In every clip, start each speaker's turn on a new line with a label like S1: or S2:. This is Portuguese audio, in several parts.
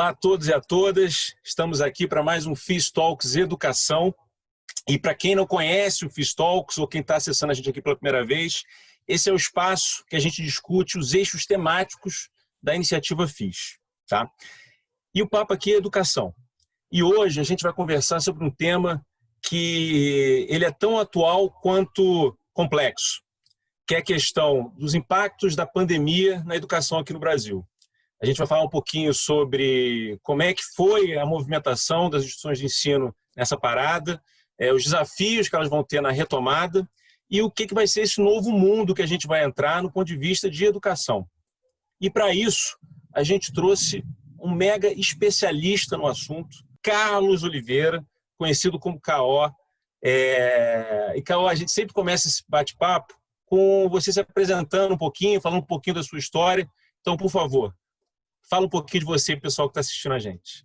S1: Olá a todos e a todas, estamos aqui para mais um FIS Talks Educação. E para quem não conhece o FIS Talks ou quem está acessando a gente aqui pela primeira vez, esse é o espaço que a gente discute os eixos temáticos da iniciativa FIS. Tá? E o papo aqui é educação. E hoje a gente vai conversar sobre um tema que ele é tão atual quanto complexo, que é a questão dos impactos da pandemia na educação aqui no Brasil. A gente vai falar um pouquinho sobre como é que foi a movimentação das instituições de ensino nessa parada, os desafios que elas vão ter na retomada e o que vai ser esse novo mundo que a gente vai entrar no ponto de vista de educação. E para isso, a gente trouxe um mega especialista no assunto, Carlos Oliveira, conhecido como K.O. E K.O., a gente sempre começa esse bate-papo com você se apresentando um pouquinho, falando um pouquinho da sua história. Então, por favor, fala um pouquinho de você, pessoal que está assistindo a gente.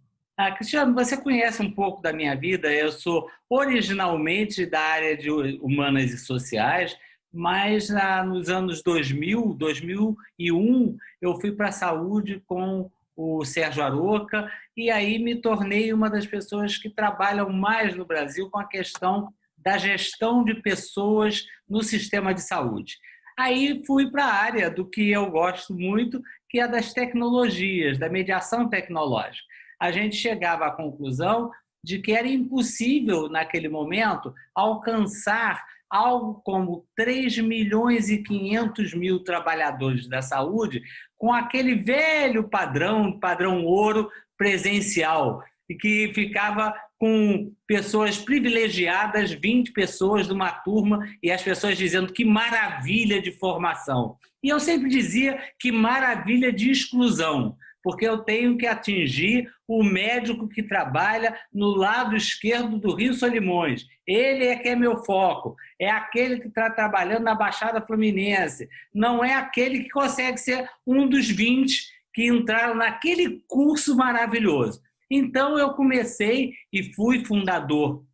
S2: Cristiano, você conhece um pouco da minha vida. Eu sou originalmente da área de humanas e sociais, mas nos anos 2000, 2001, eu fui para a saúde com o Sérgio Aroca e aí me tornei uma das pessoas que trabalham mais no Brasil com a questão da gestão de pessoas no sistema de saúde. Aí fui para a área do que eu gosto muito, que é das tecnologias, da mediação tecnológica. A gente chegava à conclusão de que era impossível, naquele momento, alcançar algo como 3.500.000 trabalhadores da saúde com aquele velho padrão ouro presencial, e que ficava com pessoas privilegiadas, 20 pessoas numa turma, e as pessoas dizendo que maravilha de formação. E eu sempre dizia que maravilha de exclusão, porque eu tenho que atingir o médico que trabalha no lado esquerdo do Rio Solimões. Ele é que é meu foco, é aquele que está trabalhando na Baixada Fluminense, não é aquele que consegue ser um dos 20 que entraram naquele curso maravilhoso. Então, eu comecei e fui fundador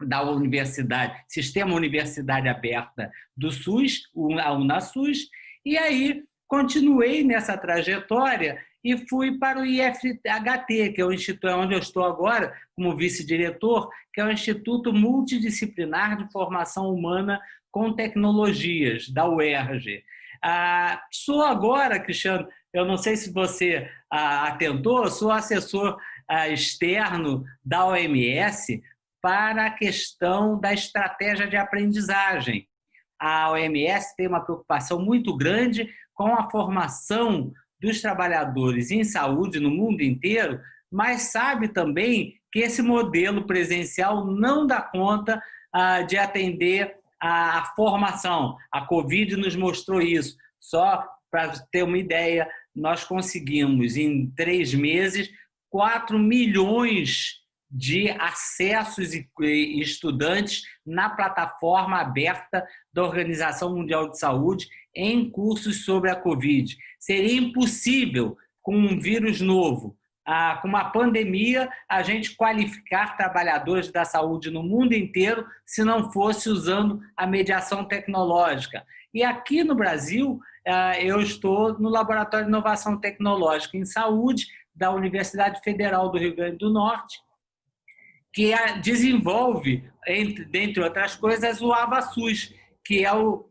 S2: da universidade, Sistema Universidade Aberta do SUS, a UnaSUS, e aí continuei nessa trajetória e fui para o IFHT, que é o instituto onde eu estou agora, como vice-diretor, que é o Instituto Multidisciplinar de Formação Humana com Tecnologias, da UERJ. Sou agora, Cristiano, eu não sei se você atentou, sou assessor externo da OMS para a questão da estratégia de aprendizagem. A OMS tem uma preocupação muito grande com a formação dos trabalhadores em saúde no mundo inteiro, mas sabe também que esse modelo presencial não dá conta de atender a formação. A Covid nos mostrou isso. Só para ter uma ideia, nós conseguimos, em 3 meses, 4 milhões de acessos e estudantes na plataforma aberta da Organização Mundial de Saúde em cursos sobre a Covid. Seria impossível, com um vírus novo, com uma pandemia, a gente qualificar trabalhadores da saúde no mundo inteiro se não fosse usando a mediação tecnológica. E aqui no Brasil, eu estou no Laboratório de Inovação Tecnológica em Saúde da Universidade Federal do Rio Grande do Norte, que desenvolve, dentre outras coisas, o AvaSUS, que é o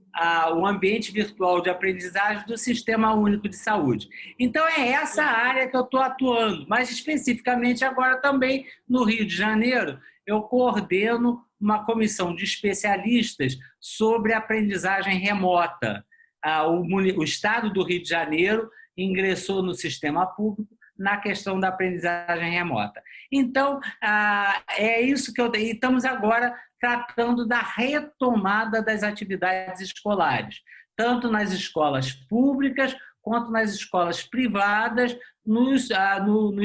S2: ambiente virtual de aprendizagem do Sistema Único de Saúde. Então, é essa área que eu estou atuando, mas especificamente agora também no Rio de Janeiro, eu coordeno uma comissão de especialistas sobre aprendizagem remota. O Estado do Rio de Janeiro ingressou no sistema público na questão da aprendizagem remota. Então, é isso que estamos agora tratando da retomada das atividades escolares, tanto nas escolas públicas quanto nas escolas privadas, no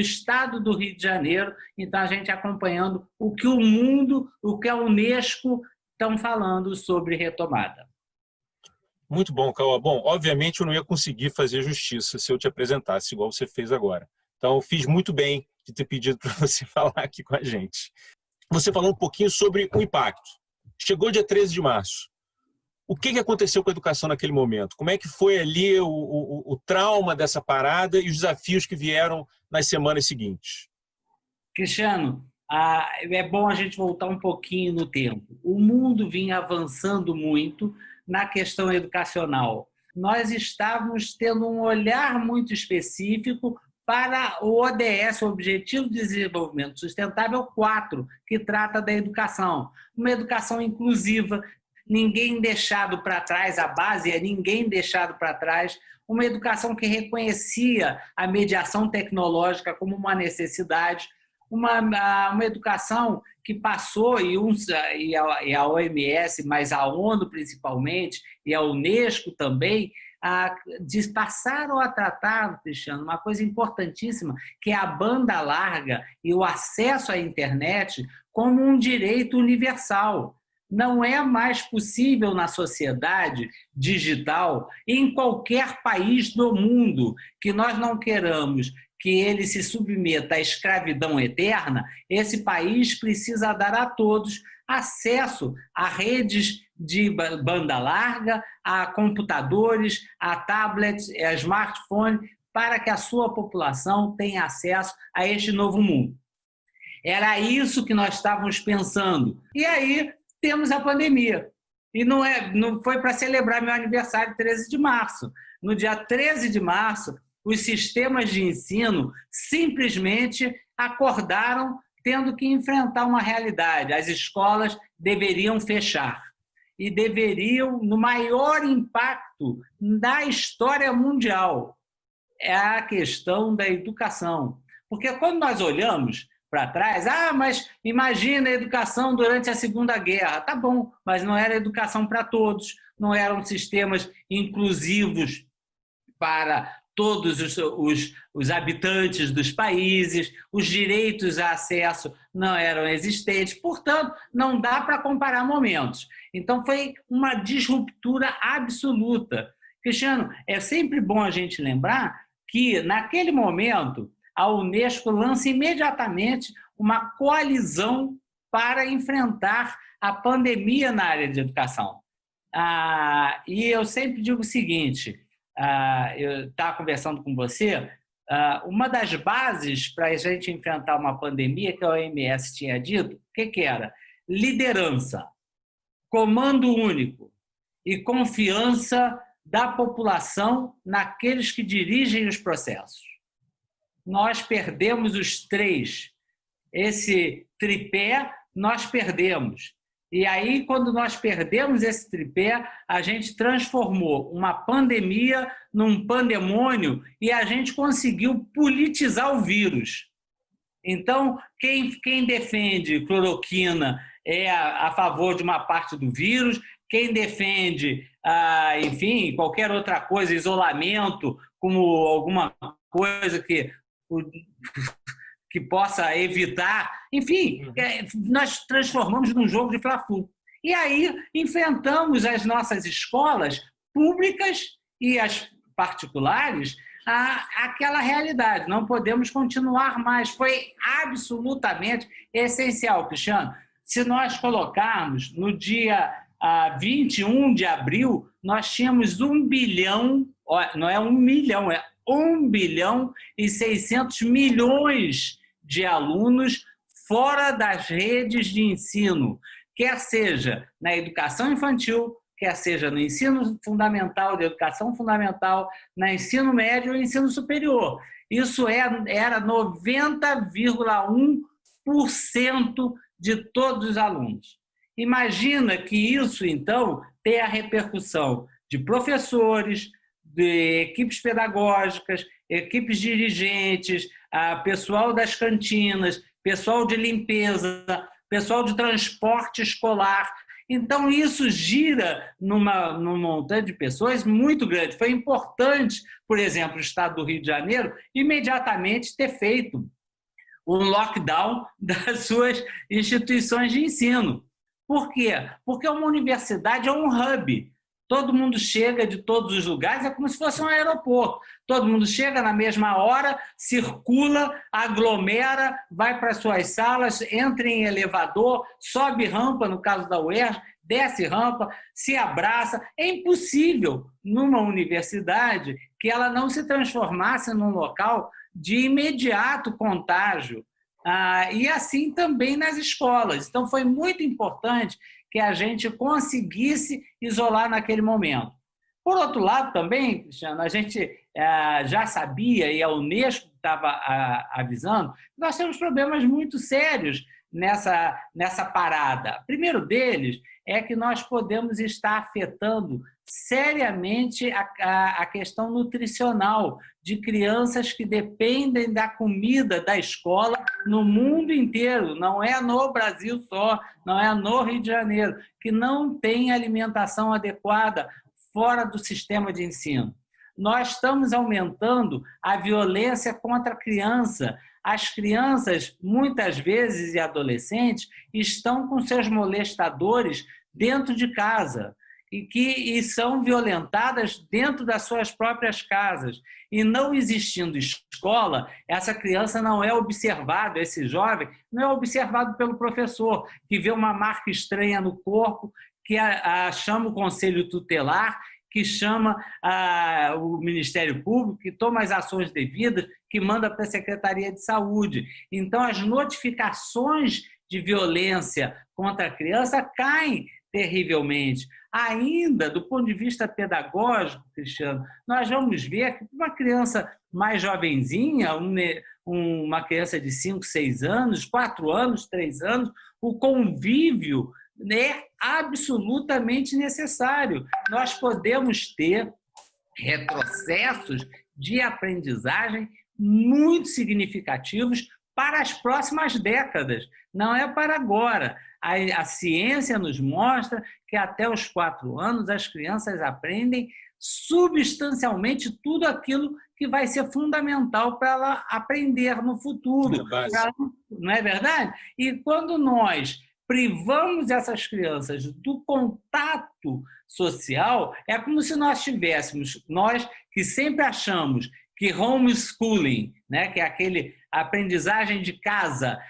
S2: estado do Rio de Janeiro. Então, a gente acompanhando o que o mundo, o que a Unesco estão falando sobre retomada.
S1: Muito bom, K.O. Bom, obviamente eu não ia conseguir fazer justiça se eu te apresentasse igual você fez agora. Então, fiz muito bem de ter pedido para você falar aqui com a gente. Você falou um pouquinho sobre o impacto. Chegou dia 13 de março. O que aconteceu com a educação naquele momento? Como é que foi ali o trauma dessa parada e os desafios que vieram nas semanas seguintes?
S2: Cristiano, é bom a gente voltar um pouquinho no tempo. O mundo vinha avançando muito na questão educacional. Nós estávamos tendo um olhar muito específico para o ODS, o Objetivo de Desenvolvimento Sustentável 4, que trata da educação. Uma educação inclusiva, ninguém deixado para trás, a base é ninguém deixado para trás, uma educação que reconhecia a mediação tecnológica como uma necessidade, uma educação que passou, e a OMS, mas a ONU principalmente, e a Unesco também, passaram a tratar, Cristiano, uma coisa importantíssima, que é a banda larga e o acesso à internet como um direito universal. Não é mais possível na sociedade digital, em qualquer país do mundo, que nós não queiramos que ele se submeta à escravidão eterna. Esse país precisa dar a todos acesso a redes de banda larga, a computadores, a tablets, a smartphone, para que a sua população tenha acesso a este novo mundo. Era isso que nós estávamos pensando. E aí temos a pandemia. E não foi para celebrar meu aniversário, 13 de março. No dia 13 de março, os sistemas de ensino simplesmente acordaram tendo que enfrentar uma realidade. As escolas deveriam fechar e deveriam, no maior impacto da história mundial, é a questão da educação. Porque quando nós olhamos para trás, mas imagina a educação durante a Segunda Guerra. Tá bom, mas não era educação para todos, não eram sistemas inclusivos para todos os habitantes dos países, os direitos a acesso não eram existentes, portanto, não dá para comparar momentos. Então, foi uma disruptura absoluta. Cristiano, é sempre bom a gente lembrar que, naquele momento, a Unesco lança imediatamente uma coalizão para enfrentar a pandemia na área de educação. E eu sempre digo o seguinte, eu estava conversando com você, uma das bases para a gente enfrentar uma pandemia que a OMS tinha dito, o que era? Liderança, comando único e confiança da população naqueles que dirigem os processos. Nós perdemos os três. Esse tripé nós perdemos. E aí, quando nós perdemos esse tripé, a gente transformou uma pandemia num pandemônio e a gente conseguiu politizar o vírus. Então, quem defende cloroquina é a favor de uma parte do vírus, quem defende, enfim, qualquer outra coisa, isolamento, como alguma coisa que possa evitar. Enfim, nós transformamos num jogo de Fla-Flu. E aí enfrentamos as nossas escolas públicas e as particulares àquela realidade. Não podemos continuar mais. Foi absolutamente essencial, Cristiano. Se nós colocarmos no dia 21 de abril, nós tínhamos 1 bilhão, não é 1 milhão, é 1 bilhão e 600 milhões de alunos fora das redes de ensino, quer seja na educação infantil, quer seja no ensino fundamental, de educação fundamental, no ensino médio ou ensino superior. Isso era 90,1% de todos os alunos. Imagina que isso, então, tem a repercussão de professores, de equipes pedagógicas, equipes dirigentes, pessoal das cantinas, pessoal de limpeza, pessoal de transporte escolar. Então, isso gira num montante de pessoas muito grande. Foi importante, por exemplo, o Estado do Rio de Janeiro imediatamente ter feito um lockdown das suas instituições de ensino. Por quê? Porque uma universidade é um hub. Todo mundo chega de todos os lugares, é como se fosse um aeroporto. Todo mundo chega na mesma hora, circula, aglomera, vai para suas salas, entra em elevador, sobe rampa, no caso da UERJ, desce rampa, se abraça. É impossível, numa universidade, que ela não se transformasse num local de imediato contágio. E assim também nas escolas. Então, foi muito importante que a gente conseguisse isolar naquele momento. Por outro lado, também, Cristiano, a gente já sabia, e a Unesco estava avisando, nós temos problemas muito sérios nessa parada. O primeiro deles é que nós podemos estar afetando seriamente a questão nutricional de crianças que dependem da comida da escola no mundo inteiro, não é no Brasil só, não é no Rio de Janeiro, que não tem alimentação adequada fora do sistema de ensino. Nós estamos aumentando a violência contra a criança. As crianças, muitas vezes, e adolescentes, estão com seus molestadores dentro de casa e são violentadas dentro das suas próprias casas. E não existindo escola, essa criança não é observada, esse jovem não é observado pelo professor, que vê uma marca estranha no corpo, que chama o conselho tutelar, que chama o Ministério Público, que toma as ações devidas, que manda para a Secretaria de Saúde. Então, as notificações de violência contra a criança caem terrivelmente. Ainda, do ponto de vista pedagógico, Cristiano, nós vamos ver que uma criança mais jovenzinha, uma criança de 5, 6 anos, 4 anos, 3 anos, o convívio é absolutamente necessário. Nós podemos ter retrocessos de aprendizagem muito significativos para as próximas décadas, não é para agora. A ciência nos mostra que até os 4 anos as crianças aprendem substancialmente tudo aquilo que vai ser fundamental para ela aprender no futuro. Não é verdade? E quando nós privamos essas crianças do contato social, é como se nós tivéssemos, nós que sempre achamos que homeschooling, né, que é aquele aprendizagem de casa,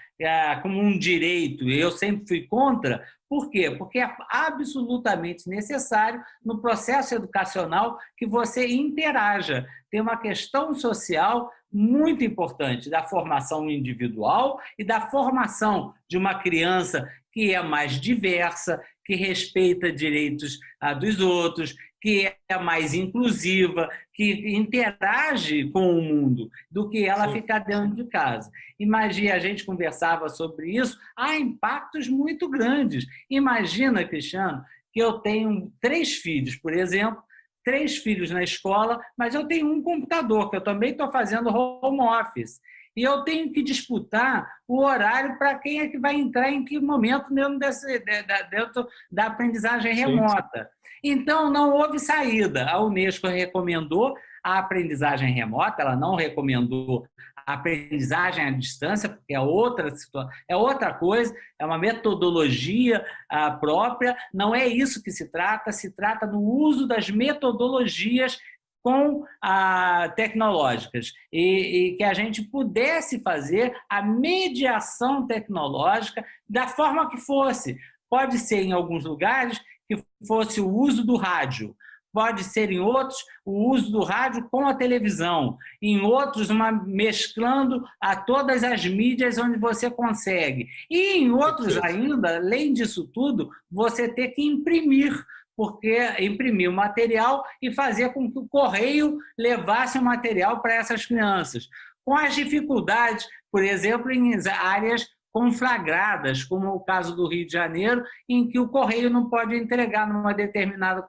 S2: como um direito, eu sempre fui contra. Por quê? Porque é absolutamente necessário no processo educacional que você interaja. Tem uma questão social muito importante da formação individual e da formação de uma criança que é mais diversa, que respeita direitos dos outros, que é mais inclusiva, que interage com o mundo, do que ela ficar dentro de casa. Imagina, a gente conversava sobre isso, há impactos muito grandes. Imagina, Cristiano, que eu tenho 3 filhos, por exemplo, 3 filhos na escola, mas eu tenho um computador, que eu também estou fazendo home office. E eu tenho que disputar o horário para quem é que vai entrar em que momento dentro da aprendizagem remota. Então, não houve saída. A Unesco recomendou a aprendizagem remota, ela não recomendou a aprendizagem à distância, porque é outra situação, é outra coisa, é uma metodologia própria, não é isso que se trata do uso das metodologias tecnológicas e que a gente pudesse fazer a mediação tecnológica da forma que fosse. Pode ser, em alguns lugares, que fosse o uso do rádio, pode ser, em outros, o uso do rádio com a televisão, em outros, mesclando a todas as mídias onde você consegue. E em outros ainda, além disso tudo, você ter que imprimir o material e fazer com que o correio levasse o material para essas crianças. Com as dificuldades, por exemplo, em áreas conflagradas, como o caso do Rio de Janeiro, em que o correio não pode entregar numa determinada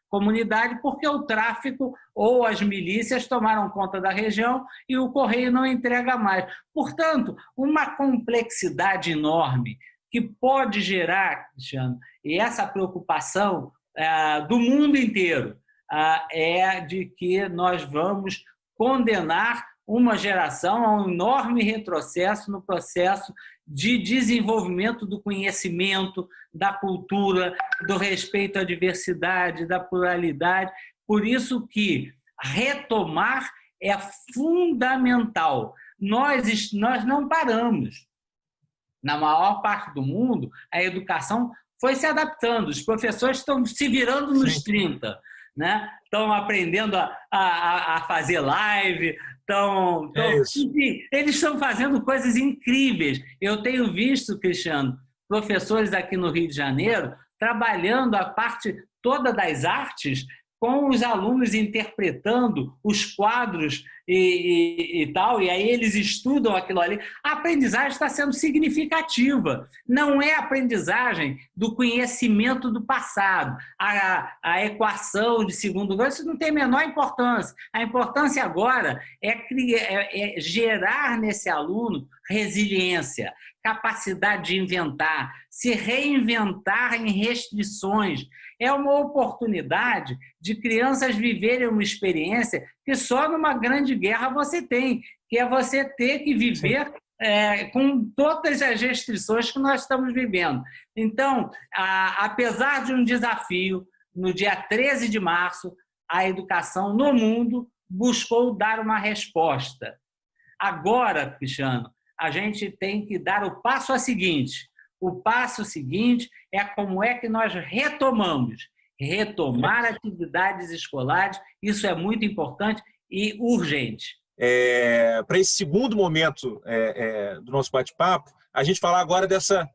S2: comunidade porque o tráfico ou as milícias tomaram conta da região e o correio não entrega mais. Portanto, uma complexidade enorme que pode gerar, Cristiano, e essa preocupação do mundo inteiro é de que nós vamos condenar uma geração a um enorme retrocesso no processo de desenvolvimento do conhecimento, da cultura, do respeito à diversidade, da pluralidade. Por isso que retomar é fundamental. Nós não paramos. Na maior parte do mundo, a educação foi se adaptando. Os professores estão se virando nos 30, né? Estão aprendendo a fazer live, enfim, eles estão fazendo coisas incríveis. Eu tenho visto, Cristiano, professores aqui no Rio de Janeiro trabalhando a parte toda das artes com os alunos interpretando os quadros e tal, e aí eles estudam aquilo ali. A aprendizagem está sendo significativa. Não é aprendizagem do conhecimento do passado. A equação de segundo grau, isso não tem a menor importância. A importância agora é gerar nesse aluno resiliência, capacidade de inventar, se reinventar em restrições. É uma oportunidade de crianças viverem uma experiência que só numa grande guerra você tem, que é você ter que viver com todas as restrições que nós estamos vivendo. Então, apesar de um desafio, no dia 13 de março, a educação no mundo buscou dar uma resposta. Agora, Cristiano, a gente tem que dar o passo seguinte. O passo seguinte é como é que nós retomar atividades escolares. Isso é muito importante e urgente.
S1: Para esse segundo momento do nosso bate-papo, a gente falar agora dessa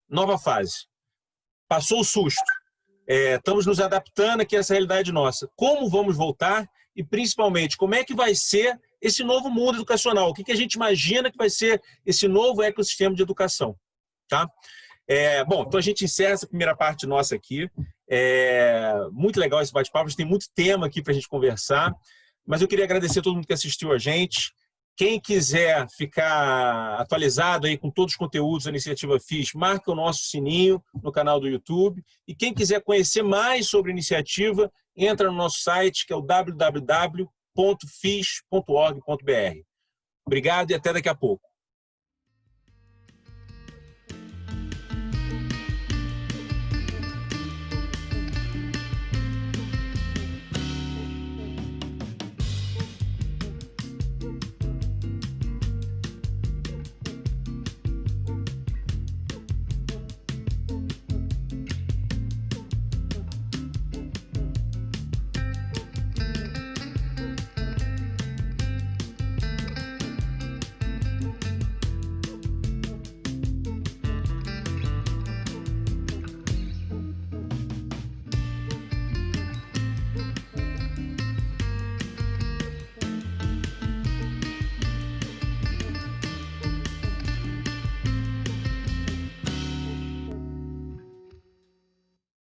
S1: nova fase. Passou o susto, estamos nos adaptando aqui a essa realidade nossa. Como vamos voltar e, principalmente, como é que vai ser esse novo mundo educacional? O que a gente imagina que vai ser esse novo ecossistema de educação? Tá? Bom, então a gente encerra essa primeira parte nossa aqui. Muito legal esse bate-papo, a gente tem muito tema aqui para a gente conversar, mas eu queria agradecer a todo mundo que assistiu a gente. Quem quiser ficar atualizado aí com todos os conteúdos da Iniciativa FIS, marque o nosso sininho no canal do YouTube. E quem quiser conhecer mais sobre a iniciativa, entra no nosso site, que é o www.fis.org.br. Obrigado e até daqui a pouco.